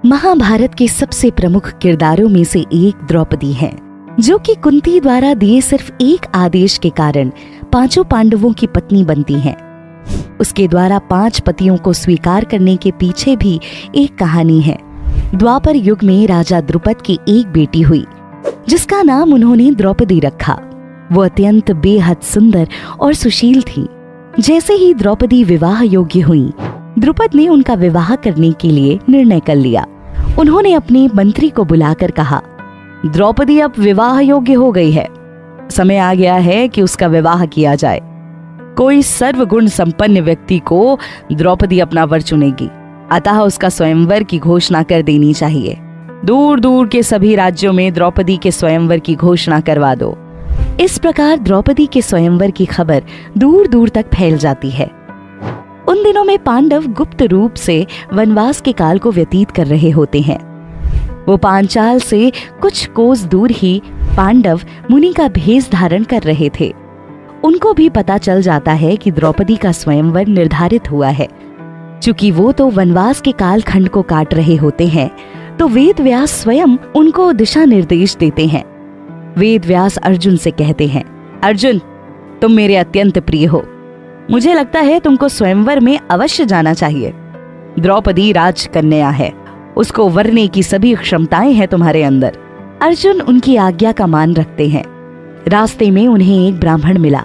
महाभारत के सबसे प्रमुख किरदारों में से एक द्रौपदी हैं, जो कि कुंती द्वारा दिए सिर्फ एक आदेश के कारण पांचों पांडवों की पत्नी बनती हैं। उसके द्वारा 5 पतियों को स्वीकार करने के पीछे भी एक कहानी है। द्वापर युग में राजा द्रुपद की एक बेटी हुई, जिसका नाम उन्होंने द्रौपदी रखा। वो अत्यंत बेहद सुंदर और सुशील थी। जैसे ही द्रौपदी विवाह योग्य हुई, द्रुपद ने उनका विवाह करने के लिए निर्णय कर लिया। उन्होंने अपने मंत्री को बुलाकर कहा, द्रौपदी अब विवाह योग्य हो गई है, समय आ गया है कि उसका विवाह किया जाए। कोई सर्वगुण संपन्न व्यक्ति को द्रौपदी अपना वर चुनेगी, अतः उसका स्वयंवर की घोषणा कर देनी चाहिए। दूर दूर के सभी राज्यों में द्रौपदी के स्वयंवर की घोषणा करवा दो। इस प्रकार द्रौपदी के स्वयंवर की खबर दूर दूर तक फैल जाती है। उन दिनों में पांडव गुप्त रूप से वनवास के काल को व्यतीत कर रहे होते हैं। वो पांचाल से कुछ कोस दूर ही पांडव मुनि का भेष धारण कर रहे थे। उनको भी पता चल जाता है कि द्रौपदी का स्वयंवर निर्धारित हुआ है। चूंकि वो तो वनवास के काल खंड को काट रहे होते हैं, तो वेद व्यास स्वयं उनको दिशा निर्देश देते हैं। वेद व्यास अर्जुन से कहते हैं, अर्जुन, तुम मेरे अत्यंत प्रिय हो, मुझे लगता है तुमको स्वयंवर में अवश्य जाना चाहिए। द्रौपदी राजकन्या है, उसको वरने की सभी क्षमताएं हैं तुम्हारे अंदर। अर्जुन उनकी आज्ञा का मान रखते हैं। रास्ते में उन्हें एक ब्राह्मण मिला,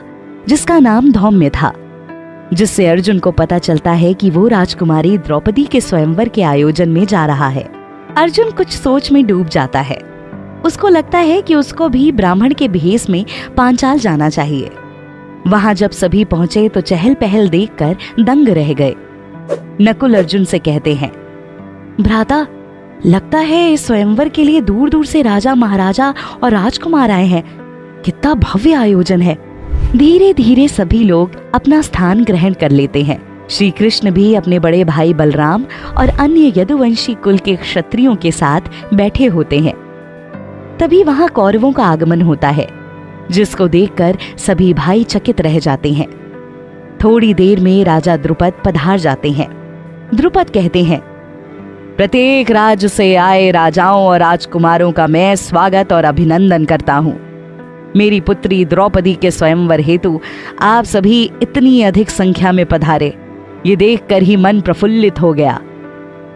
जिसका नाम धौम्य था, जिससे अर्जुन को पता चलता है कि वो राजकुमारी द्रौपदी के स्वयंवर के आयोजन में जा रहा है। अर्जुन कुछ सोच में डूब जाता है। उसको लगता है कि उसको भी ब्राह्मण के भेष में पांचाल जाना चाहिए। वहां जब सभी पहुंचे तो चहल पहल देखकर दंग रह गए। नकुल अर्जुन से कहते हैं, भ्राता, लगता है इस स्वयंवर के लिए दूर दूर से राजा महाराजा और राजकुमार आए हैं। कितना भव्य आयोजन है। धीरे धीरे सभी लोग अपना स्थान ग्रहण कर लेते हैं। श्री कृष्ण भी अपने बड़े भाई बलराम और अन्य यदुवंशी कुल के क्षत्रियों के साथ बैठे होते हैं। तभी वहां कौरवों का आगमन होता है, जिसको देखकर सभी भाई चकित रह जाते हैं। थोड़ी देर में राजा द्रुपद पधार जाते हैं। द्रुपद कहते हैं, प्रत्येक राज्य से आए राजाओं और राजकुमारों का मैं स्वागत और अभिनंदन करता हूँ। मेरी पुत्री द्रौपदी के स्वयंवर हेतु आप सभी इतनी अधिक संख्या में पधारे, ये देखकर ही मन प्रफुल्लित हो गया।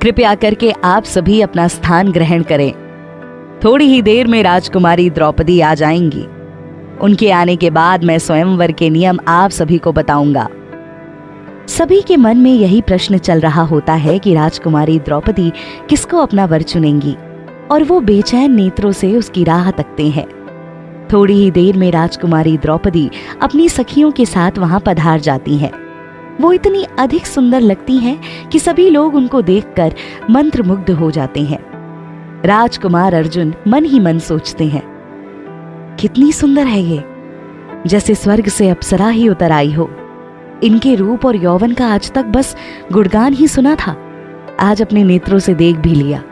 कृपया करके आप सभी अपना स्थान ग्रहण करें। थोड़ी ही देर में राजकुमारी द्रौपदी आ जाएंगी। उनके आने के बाद मैं स्वयंवर के नियम आप सभी को बताऊंगा। सभी के मन में यही प्रश्न चल रहा होता है कि राजकुमारी द्रौपदी किसको अपना वर चुनेंगी, और वो बेचैन नेत्रों से उसकी राह तकते हैं। थोड़ी ही देर में राजकुमारी द्रौपदी अपनी सखियों के साथ वहां पधार जाती हैं। वो इतनी अधिक सुंदर लगती हैं कि सभी लोग उनको देखकर मंत्रमुग्ध हो जाते हैं। राजकुमार अर्जुन मन ही मन सोचते हैं, कितनी सुंदर है ये, जैसे स्वर्ग से अप्सरा ही उतर आई हो। इनके रूप और यौवन का आज तक बस गुणगान ही सुना था, आज अपने नेत्रों से देख भी लिया।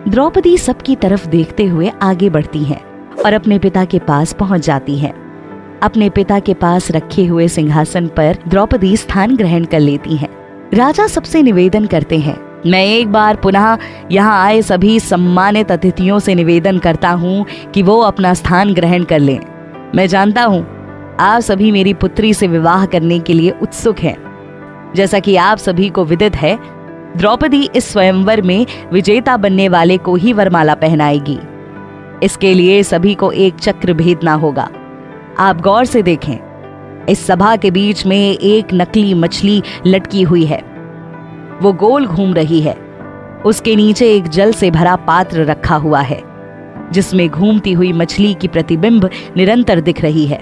द्रौपदी सबकी तरफ देखते हुए आगे बढ़ती हैं और अपने पिता के पास पहुंच जाती हैं। अपने पिता के पास रखे हुए सिंहासन पर द्रौपदी स्थान ग्रहण कर लेती हैं। राजा सबसे निवेदन करते हैं, मैं एक बार पुनः यहाँ आए सभी सम्मानित अतिथियों से निवेदन करता हूँ कि वो अपना स्थान ग्रहण कर लें। मैं जानता हूँ आप सभी मेरी पुत्री से विवाह करने के लिए उत्सुक हैं। जैसा कि आप सभी को विदित है, द्रौपदी इस स्वयंवर में विजेता बनने वाले को ही वरमाला पहनाएगी। इसके लिए सभी को एक चक्र भेदना होगा। आप गौर से देखें, इस सभा के बीच में एक नकली मछली लटकी हुई है। वो गोल घूम रही है। उसके नीचे एक जल से भरा पात्र रखा हुआ है, जिसमें घूमती हुई मछली की प्रतिबिंब निरंतर दिख रही है।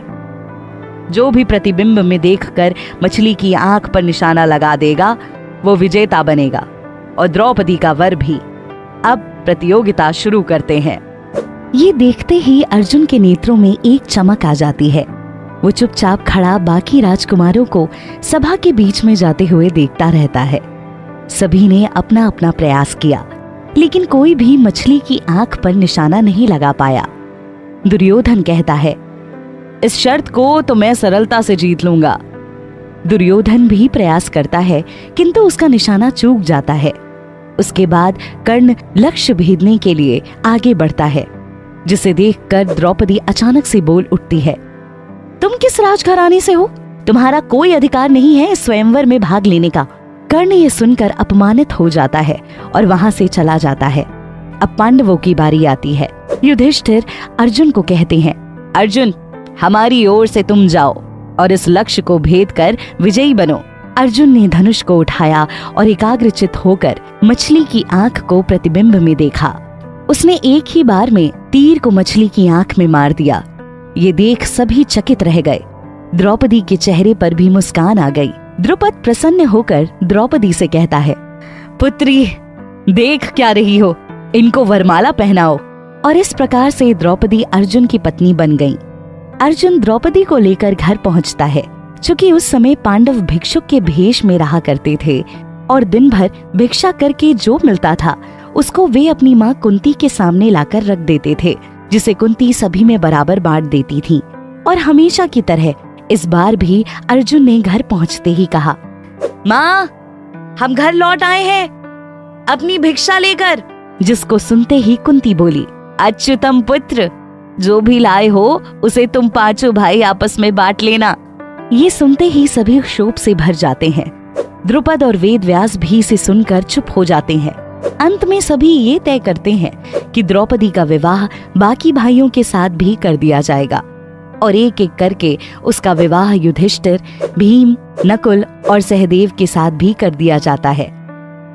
जो भी प्रतिबिंब में देखकर मछली की आंख पर निशाना लगा देगा, वो विजेता बनेगा, और द्रौपदी का वर भी। अब प्रतियोगिता शुरू करते हैं। ये देखते ही अर्जुन के नेत्रों में एक चमक आ जाती है। वो चुपचाप खड़ा बाकी राजकुमारों को सभा के बीच में जाते हुए देखता रहता है। सभी ने अपना अपना प्रयास किया, लेकिन कोई भी मछली की आंख पर निशाना नहीं लगा पाया। दुर्योधन कहता है, इस शर्त को तो मैं सरलता से जीत लूंगा। दुर्योधन भी प्रयास करता है, किंतु उसका निशाना चूक जाता है। उसके बाद कर्ण लक्ष्य भेदने के लिए आगे बढ़ता है, जिसे देखकर द्रौपदी अचानक से बोल उठती है, तुम किस राजघराने से हो? तुम्हारा कोई अधिकार नहीं है इस स्वयंवर में भाग लेने का। कर्ण ये सुनकर अपमानित हो जाता है और वहां से चला जाता है। अब पांडवों की बारी आती है। युधिष्ठिर अर्जुन को कहते हैं, अर्जुन, हमारी ओर से तुम जाओ और इस लक्ष्य को भेद कर विजयी बनो। अर्जुन ने धनुष को उठाया और एकाग्रचित होकर मछली की आंख को प्रतिबिंब में देखा। उसने एक ही बार में तीर को मछली की आंख में मार दिया। ये देख सभी चकित रह गए। द्रौपदी के चेहरे पर भी मुस्कान आ गई। द्रुपद प्रसन्न होकर द्रौपदी से कहता है, पुत्री, देख क्या रही हो, इनको वरमाला पहनाओ। और इस प्रकार से द्रौपदी अर्जुन की पत्नी बन गई। अर्जुन द्रौपदी को लेकर घर पहुंचता है। चूंकि उस समय पांडव भिक्षुक के भेष में रहा करते थे और दिन भर भिक्षा करके जो मिलता था उसको वे अपनी माँ कुंती के सामने लाकर रख देते थे, जिसे कुंती सभी में बराबर बांट देती थी। और हमेशा की तरह इस बार भी अर्जुन ने घर पहुंचते ही कहा, माँ, हम घर लौट आए हैं अपनी भिक्षा लेकर। जिसको सुनते ही कुंती बोली, अच्युतम पुत्र, जो भी लाए हो उसे तुम पांचों भाई आपस में बांट लेना। ये सुनते ही सभी क्षोभ से भर जाते हैं। द्रुपद और वेदव्यास भी इसे सुनकर चुप हो जाते हैं। अंत में सभी ये तय करते हैं कि द्रौपदी का विवाह बाकी भाइयों के साथ भी कर दिया जाएगा और एक एक करके उसका विवाह युधिष्ठिर, भीम, नकुल और सहदेव के साथ भी कर दिया जाता है।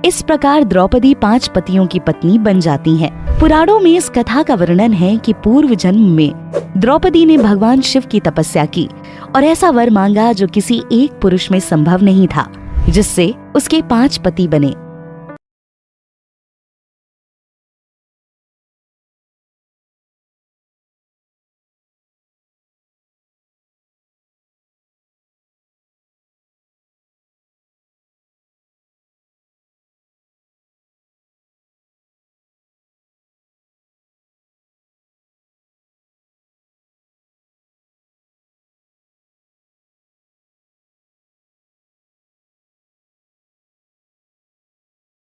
इस प्रकार द्रौपदी 5 पतियों की पत्नी बन जाती हैं। पुराणों में इस कथा का वर्णन है कि पूर्व जन्म में द्रौपदी ने भगवान शिव की तपस्या की और ऐसा वर मांगा जो किसी एक पुरुष में संभव नहीं था, जिससे उसके 5 पति बने।